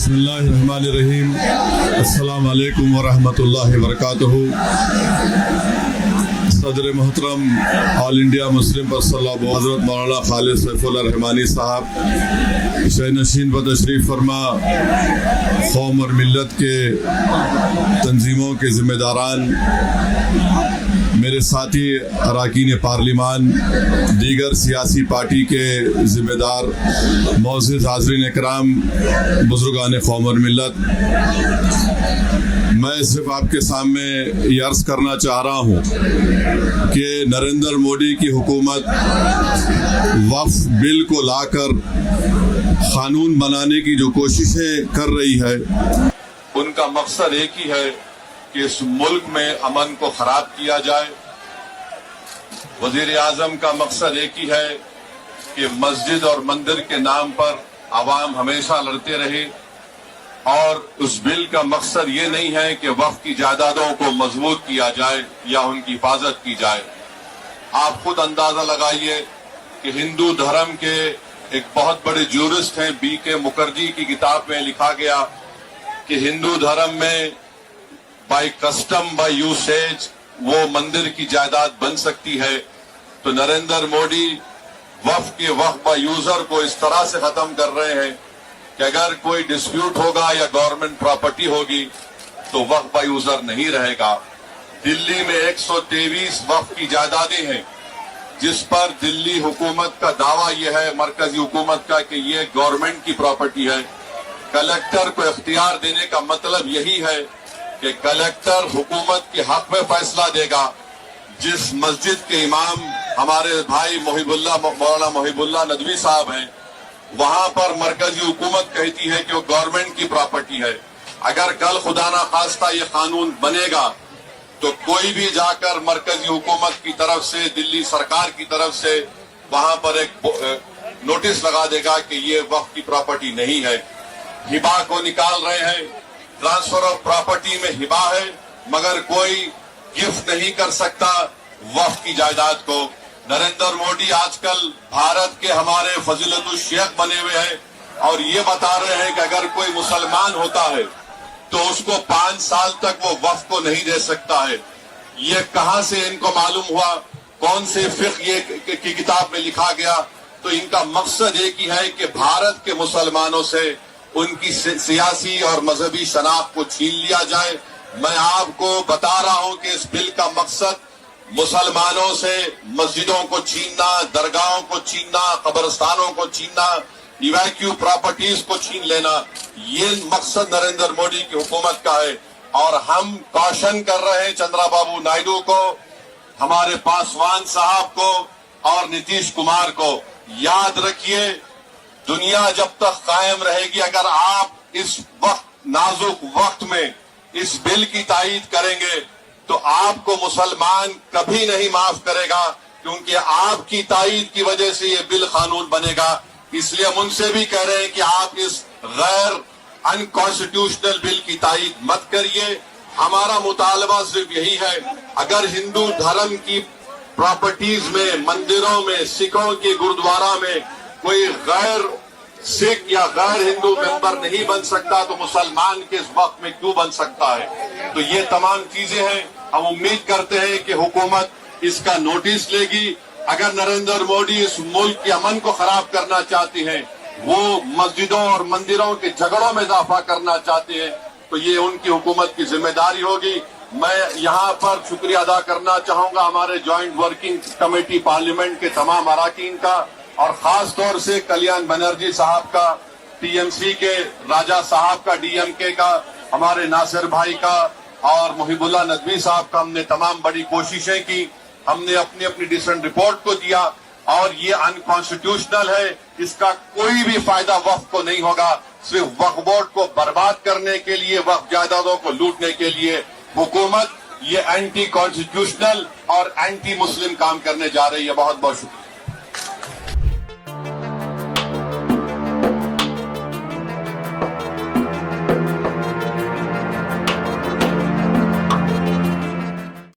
بسم اللہ الرحمن الرحیم. السلام علیکم ورحمۃ اللہ وبرکاتہ. صدر محترم آل انڈیا مسلم پرسنل لاء حضرت مولانا خالد سیف اللہ رحمانی صاحب شہ نشین پر تشریف فرما، قوم اور ملت کے تنظیموں کے ذمہ داران، میرے ساتھی اراکین پارلیمان، دیگر سیاسی پارٹی کے ذمہ دار، معزز حاضرین اکرام، بزرگان قوم اور ملت، میں صرف آپ کے سامنے یہ عرض کرنا چاہ رہا ہوں کہ نریندر مودی کی حکومت وقف بل کو لا کر قانون بنانے کی جو کوششیں کر رہی ہے، ان کا مقصد ایک ہی ہے کہ اس ملک میں امن کو خراب کیا جائے. وزیر اعظم کا مقصد ایک ہی ہے کہ مسجد اور مندر کے نام پر عوام ہمیشہ لڑتے رہے، اور اس بل کا مقصد یہ نہیں ہے کہ وقف کی جائیدادوں کو مضبوط کیا جائے یا ان کی حفاظت کی جائے. آپ خود اندازہ لگائیے کہ ہندو دھرم کے ایک بہت بڑے جورسٹ ہیں بی کے مکھرجی کی کتاب میں لکھا گیا کہ ہندو دھرم میں بائی کسٹم بائی یوسیج وہ مندر کی جائیداد بن سکتی ہے. تو نریندر مودی وقف کے وقف با یوزر کو اس طرح سے ختم کر رہے ہیں کہ اگر کوئی ڈسپیوٹ ہوگا یا گورنمنٹ پراپرٹی ہوگی تو وقف با یوزر نہیں رہے گا. دلی میں 123 وقف کی جائیدادیں ہیں جس پر دلی حکومت کا دعویٰ یہ ہے، مرکزی حکومت کا، کہ یہ گورنمنٹ کی پراپرٹی ہے. کلیکٹر کو اختیار دینے کا مطلب یہی ہے کہ کلیکٹر حکومت کے حق میں فیصلہ دے گا. جس مسجد کے امام ہمارے بھائی مولانا محب اللہ ندوی صاحب ہیں، وہاں پر مرکزی حکومت کہتی ہے کہ وہ گورنمنٹ کی پراپرٹی ہے. اگر کل خدا نخواستہ یہ قانون بنے گا تو کوئی بھی جا کر مرکزی حکومت کی طرف سے، دلی سرکار کی طرف سے وہاں پر ایک نوٹس لگا دے گا کہ یہ وقف کی پراپرٹی نہیں ہے. ہبا کو نکال رہے ہیں، ٹرانسفر آف پراپرٹی میں ہبا ہے مگر کوئی گفٹ نہیں کر سکتا وقف کی جائیداد کو. نریندر مودی آج کل بھارت کے ہمارے فضیلت الشیخ بنے ہوئے ہیں اور یہ بتا رہے ہیں کہ اگر کوئی مسلمان ہوتا ہے تو اس کو 5 سال تک وہ وقف کو نہیں دے سکتا ہے. یہ کہاں سے ان کو معلوم ہوا؟ کون سے فقہ کی کتاب میں لکھا گیا؟ تو ان کا مقصد ایک ہی ہے کہ بھارت کے مسلمانوں سے ان کی سیاسی اور مذہبی شناخت کو چھین لیا جائے. میں آپ کو بتا رہا ہوں کہ اس بل کا مقصد مسلمانوں سے مسجدوں کو چھیننا، درگاہوں کو چھیننا، قبرستانوں کو چھیننا، ایویکیو پراپرٹیز کو چھین لینا، یہ مقصد نریندر مودی کی حکومت کا ہے. اور ہم کوشن کر رہے ہیں چندرا بابو نائیڈو کو، ہمارے پاسوان صاحب کو اور نتیش کمار کو، یاد رکھیے دنیا جب تک قائم رہے گی، اگر آپ اس وقت نازک وقت میں اس بل کی تائید کریں گے تو آپ کو مسلمان کبھی نہیں معاف کرے گا، کیونکہ آپ کی تائید کی وجہ سے یہ بل قانون بنے گا. اس لیے ہم ان سے بھی کہہ رہے ہیں کہ آپ اس غیر انکانسٹیٹیوشنل بل کی تائید مت کریے. ہمارا مطالبہ صرف یہی ہے، اگر ہندو دھرم کی پراپرٹیز میں، مندروں میں، سکھوں کے گرودوارا میں کوئی غیر سکھ یا غیر ہندو ممبر نہیں بن سکتا تو مسلمان کے اس وقت میں کیوں بن سکتا ہے؟ تو یہ تمام چیزیں ہیں. ہم امید کرتے ہیں کہ حکومت اس کا نوٹس لے گی. اگر نریندر مودی اس ملک کے امن کو خراب کرنا چاہتے ہیں، وہ مسجدوں اور مندروں کے جھگڑوں میں اضافہ کرنا چاہتے ہیں، تو یہ ان کی حکومت کی ذمہ داری ہوگی. میں یہاں پر شکریہ ادا کرنا چاہوں گا ہمارے جوائنٹ ورکنگ کمیٹی پارلیمنٹ کے تمام اراکین کا، اور خاص طور سے کلیان بنرجی صاحب کا، ٹی ایم سی کے راجہ صاحب کا، ڈی ایم کے کا، ہمارے ناصر بھائی کا اور محب اللہ ندوی صاحب کا. ہم نے تمام بڑی کوششیں کی، ہم نے اپنی ڈسنٹ رپورٹ کو دیا، اور یہ انکانسٹیٹیوشنل ہے. اس کا کوئی بھی فائدہ وقف کو نہیں ہوگا. صرف وقف بورڈ کو برباد کرنے کے لیے، وقف جائیدادوں کو لوٹنے کے لیے حکومت یہ اینٹی کانسٹیٹیوشنل اور اینٹی مسلم کام کرنے جا رہی ہے. بہت بہت شکریہ.